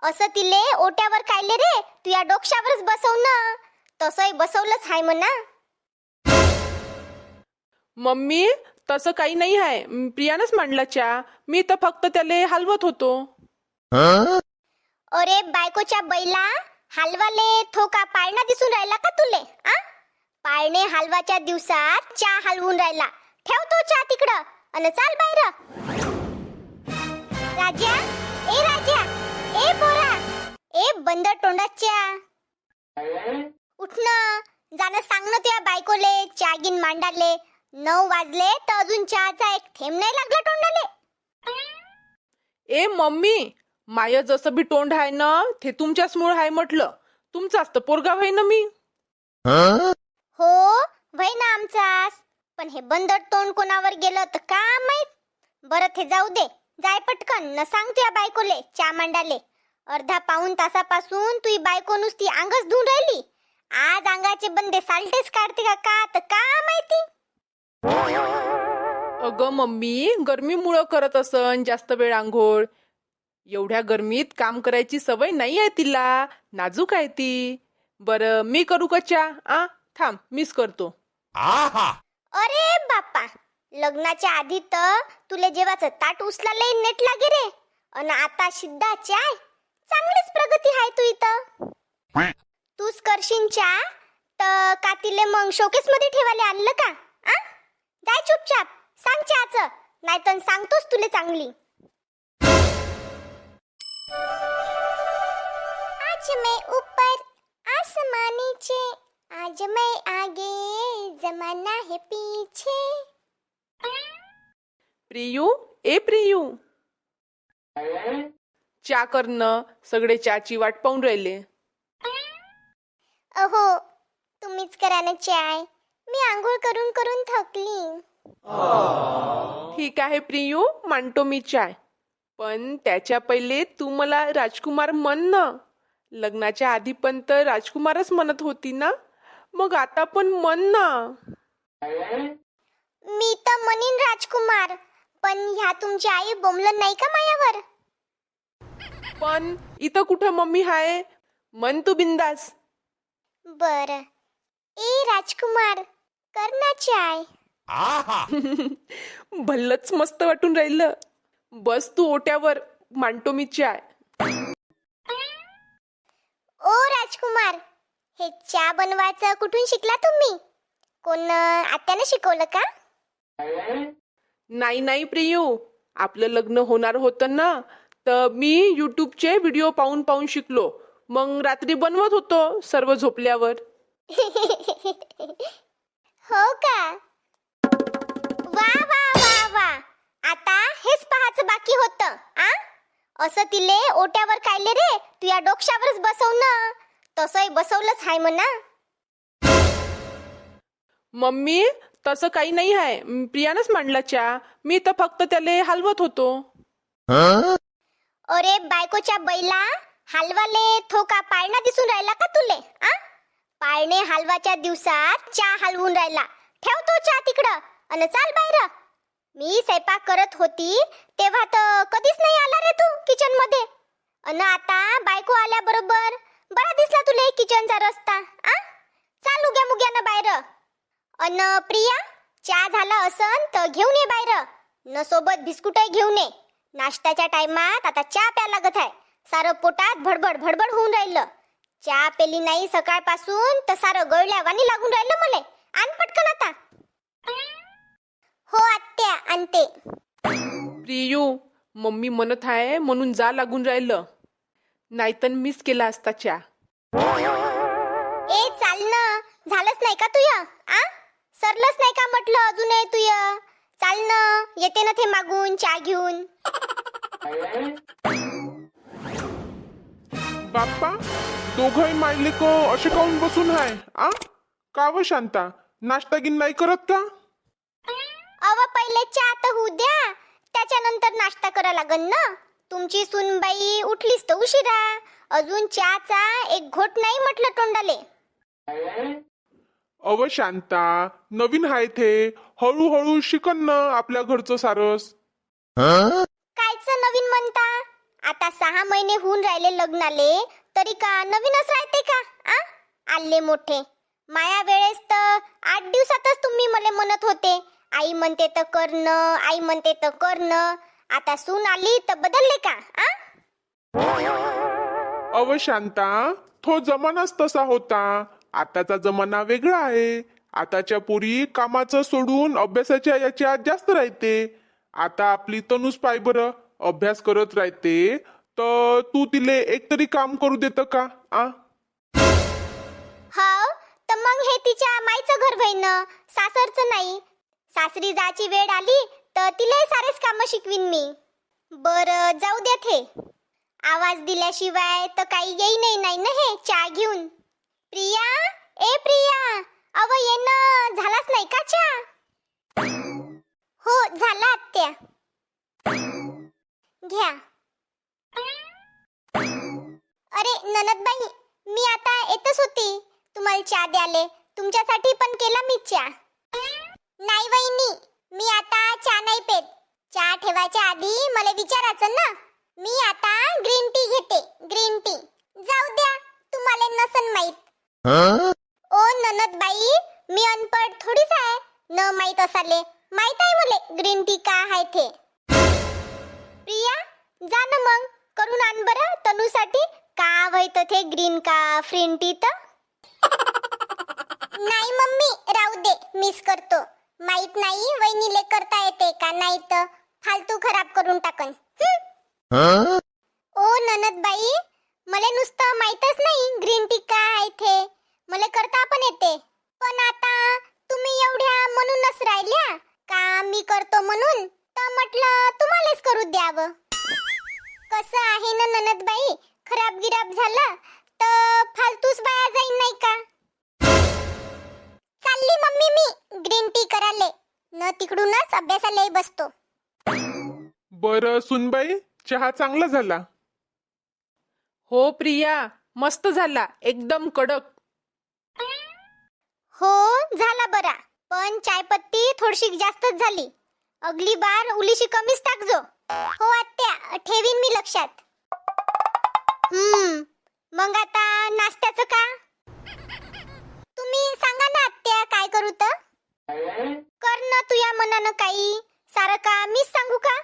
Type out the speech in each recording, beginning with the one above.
असं तिले ओट्यावर कायले रे, तू या डोक्यावरच बसव ना. तसंही बसवलंच हाय म्हणा. मम्मी तसं काही नाही आहे. प्रियानंच मांडला चहा. मी तर फक्त त्याले हलवत होतो. अरे बायकोच्या बैला, हलवाले थोका पाळणा दिसून राहिला का तुले? पाळणे हलवाच्या दिवसात चहा हलवून राहिला. ठेव तो चहा तिकडं आणि चाल बाहेर. राजा, ए राजा, ए पोरा, ए बंदर तोंडाच्या, उठ ना. जाणं सांग ना तुझ्या बायकोले चहा गिन मांडाले. 9 वाजले तर अजून चहाचा एक थेंब नाही लागला तोंडाले. ए मम्मी, माय जसं बी तोंड आहे ना ते तुमच्याच मूळ आहे म्हटलं. तुमचाच तर पोरगा आहे ना मी. हो वय ना आमचाच. पण हे बंदर तोंड कोणावर गेलं तर का माहित. बरं ते जाऊ दे. जाय पटकन न सांग तुझ्या बायकोले चहा मांडाले. अर्धा पाऊण तासापासून तुझी बायको नुसती अंगच धुवून राहिली. आज अंगाचे बंदे साल्टेच काढते का तर का माहिती. अगं मम्मी, गरमीमुळं करत असन जास्त वेळ आंघोळ. एवढ्या गरमीत काम करायची सवय नाही आहे तिला. नाजूक आहे ती. बरं मी करू का चहा? थांब मीच करतो. अरे बापा, लग्नाच्या आधी तर तुले जेवाचं ताट उचलाले नेट लागे रे. अन आता शिद्धा चाय. चांगलीच प्रगती आहे तू इथं. तूच करशील चहा तर का तिले मग शोकेस मध्ये ठेवायला आणलं का? जाय चुपचाप सांग चहाचं, नाहीतर सांगतोस तुले चांगली. आज मैं ऊपर आसमान नीचे, आज मैं आगे जमाना है पीछे. प्रियू, ए प्रियू, चहा करणं. सगळे चहाची वाट पाहून राहिले. अहो तुम्हीच करा ना चाय. मी आंघोळ करून करून थकली. ठीक आहे प्रियू, मांडतो मी चाय. पण त्याच्या पहिले तू मला राजकुमार म्हण ना. लग्नाच्या आधी पण तर राजकुमारच म्हणत होती ना. मग आता पण म्हण ना. मी तर म्हणीन राजकुमार, पण ह्या तुमची आई बोंबलं नाही का मायावर? पण इथं कुठं मम्मी हाय. म्हण तू बिंदास. बर, ए राजकुमार कर ना चाय. भल्लच मस्त वाटून राहिलं. बस तू ओट्यावर, मांडतो मी चाय. ओ राजकुमार, हे चहा बनवायचं कुठून शिकला तुम्ही? कोण आत्याने शिकवलं का? नाही नाही प्रियू, आपलं लग्न होणार होतं ना, तर मी यूट्यूबचे व्हिडिओ पाहून पाहून शिकलो. मग रात्री बनवत होतो सर्व झोपल्यावर. हो का? वा वा वा वा. आता हेच पाहायचं बाकी होतं. असं तिले ओट्यावर कायले रे, तू या डोक्यावरच बसव ना. तसंही बसवलंच हाय म्हणा. मम्मी तसं काही नाही आहे. प्रियानंच मांडला चहा. मी तर फक्त त्याले हलवत होतो. अरे बायकोच्या बैला, हलवाले थोका पाळणा दिसून राहिला का तुले? पाळणे हलवाच्या दिवसात चहा हलवून राहिला. ठेव तो चहा तिकडं आणि चाल बाहेर. मी स्वयंपाक करत होती तेव्हा तर कधीच नाही आला रे तू किचन मध्ये. अन आता बायको आल्याबरोबर बरा दिसला तुले किचनचा रस्ता. चाल उग्या मुग्यानं बाहेर. अन प्रिया, चहा झाला असन तर घेऊन ये बाहेर. न सोबत बिस्कुटही घेऊन ये. नाश्त्याच्या टाइमात आता चहा प्या लागत आहे. सारं पोटात भडबड भडबड होऊन राहिलं. चहा पेली नाही सकाळपासून तर सारं गळल्या वाणी लागून राहिलं मले. आण पटकन आता. हो आत्या आणते. प्रियू, मम्मी म्हणत आहे म्हणून जा लागून राहिलं. नाहीतर मिस केला असता चहा. ए चाल ना, झालंच नाही का तुया? सरलंच नाही का म्हटलं अजूनही तुया? चाल ना, येते ना ते मागून चहा घेऊन. बाप्पा, दोघंही मायलेक असे काऊन बसून हाय? का व शांता, नाश्ता गिन नाही करत का? अव पहिले चहा तर होऊ द्या, त्याच्यानंतर नाश्ता करा लागन ना. तुमची सुनबाई उठलीस तर उशिरा. अजून चहाचा एक घोट नाही म्हटलं तोंडाले. अव शांता, नवीन हाय ते. हळूहळू शिकन ना आपल्या घरचं सारस. कायचं नवीन म्हणता? आता 6 महिने होऊन राहिले लग्नाले, तरी का नवीनच राहते का? आ आले मोठे. माया वेळेस तर 8 दिवसातच तुम्ही मला म्हणत होते, आई म्हणते तर करणं, आई म्हणते तर करणं. आता सून आली तर बदलले का? आ अव शांता, तो जमानाच तसा होता. आताचा जमाना वेगळा आहे. आताच्या पोरी कामाचं सोडून अभ्यासाच्या याच्यात जास्त राहते. आता आपली तनुच पाय बरं, अभ्यास करत राहते, तर तू तिले एकतरी काम करू देतं का? आ हाव, तर मग हे तिच्या माईचं घर व्हायनं, सासरचं नाही. सासरी जायची वेळ आली तर तिलाही सारेच कामं शिकवीन मी. बरं जाऊ द्या थे. आवाज दिल्याशिवाय तर काही येई नाही ना हे चहा घेऊन. प्रिया, ए प्रिया, अव ये ना, झालाच नाही का चहा? हो झाला आत्या. घ्या. अरे ननदबाई, मी आता येतच होती तुम्हाला चहा द्याले. तुमच्यासाठी पण केला मी चहा. नाही वहिनी, मी आता चहा नाही पेत. चहा ठेवायच्या आधी मला विचारायचं ना. मी आता ग्रीन टी घेते, ग्रीन टी. जाऊ द्या, तुम्हाला नसन माहित. ओ ननदबाई, मी अनपढ थोडीच आहे. न माहित असाले माहित आहे मले ग्रीन टी का आहे ते. प्रिया, जा ना मग करून आण बरं तनूसाठी. का व्हायत ते ग्रीन का फ्रीन टी तर. नाही मम्मी, राहू दे, मिस करतो. माहित नाही वहिनीले करता येते का नाही तर फालतू खराब करून टाकन. ओ ननदबाई, मला नुसतं माहीतच नाही ग्रीन टी काय आहे ते. मला करता पण येते. पण आता तुम्ही एवढ्या म्हणूनच राहिल्या का मी करतो म्हणून, तर म्हटलं तुम्हालाच करू द्यावं. कसं आहे ना ननदबाई, खराब गिराब झालं तर फालतूच बाया जाईन नाही का. चालली मम्मी मी ग्रीन टी कराले, न तिकडूनच अभ्यासाला बसतो. बरं सुनबाई, चहा चांगला झाला. हो प्रिया, मस्त झाला, एकदम कडक. हो झाला बरा, पण चायपत्ती थोडीशी जास्तच झाली. अगली बार उलीशी कमीच टाकजो. हो आत्या, ठेवीन मी लक्षात. मग आता नाश्त्याचं का? तुम्ही सांगा ना आत्या, काय करू तर. कर ना तुया मनानं काही. सारं का मीच सांगू का?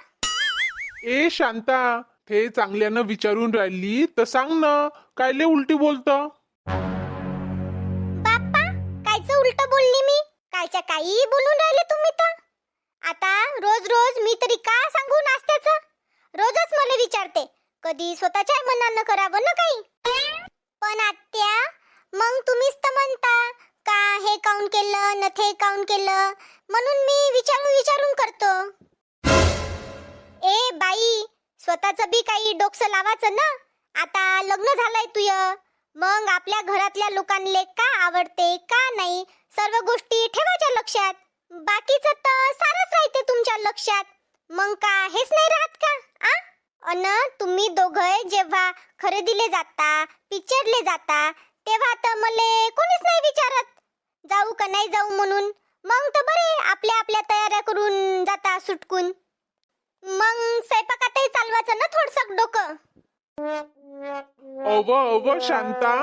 ए शांता, ते चांगल्यानं विचारून राहिली तर सांग ना, कायले उलटी बोलतं. बाप्पा, कायचं उलट बोलली मी? कायच्या काही बोलून राहिले तुम्ही तर. आता रोज रोज मी तरी का सांगू नाश्त्याचं? रोजच मला विचारते, कधी स्वतःच्या मनानं करावं ना काही. पण आत्या, मग तुम्हीच तर म्हणता का हे काऊन केलं न ते काऊन केलं, म्हणून मी विचारून करतो. ए बाई, स्वतःचं बी काही डोकं लावायचं ना. आता लग्न झालंय तुय, मग आपल्या घरातल्या लोकांना का आवडते का नाही सर्व गोष्टी ठेवायच्या लक्षात. बाकीचं तर सारंच राहते तुमच्या लक्षात. मग का हेच नाही राहत का? अन तुम्ही दोघं जेव्हा खरेदीले जाता, पिक्चरले जाता, तेव्हा तर मले कोणीच नाही विचारत जाऊ का नाही जाऊ म्हणून. मग तर बरे आपल्या आपल्या तयाऱ्या करून जाता सुटकून. मग स्वयंपाकातही चालवायचं ना थोडसं डोकं. अव शांता,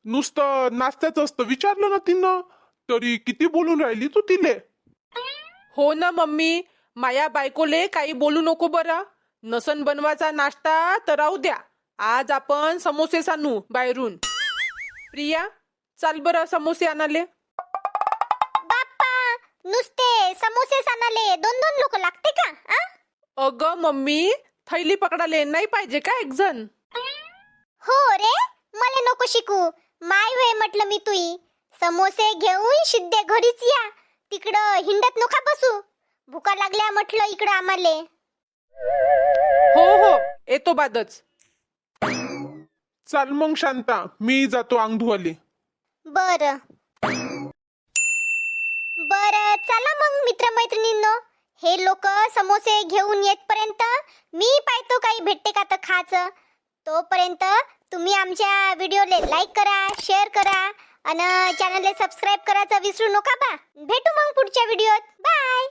नुसतं नाश्त्याचं असतं विचारलं ना तिनं, तरी किती बोलून राहिली तू तिले. हो ना मम्मी, माया बायकोले काही बोलू नको बरं. नसन बनवायचा नाश्ता तर राहू द्या, आज आपण समोसे आणू बाहेरून. प्रिया, चाल बरं समोसे आणाले. बाप्पा, नुसते समोसे आणाले 2-2 लोक लागते का? अगं मम्मी, थैली पकडाले नाही पाहिजे का एक जण? हो रे, मला नको शिकू. माय वय म्हटलं मी तुई. समोसे घेऊन शिद्दे घरीच या. तिकडं हिंडत नका बसू. भुका लागल्या म्हटलं इकडं आम्हाले. हो हो, येतो बादच. चाल मग शांता, मी जातो अंग धुवाले. बरं बरं, चला मग मित्रमैत्रिणींनो. हे लोक समोसे घेऊन येतपर्यंत मी पाहतो काही भेटते का तर खायचं. तोपर्यंत तुम्ही आमच्या व्हिडिओला लाईक करा, शेअर करा आणि चॅनलला सबस्क्राईब करायचं विसरू नका बा. भेटू मग पुढच्या व्हिडिओत. बाय.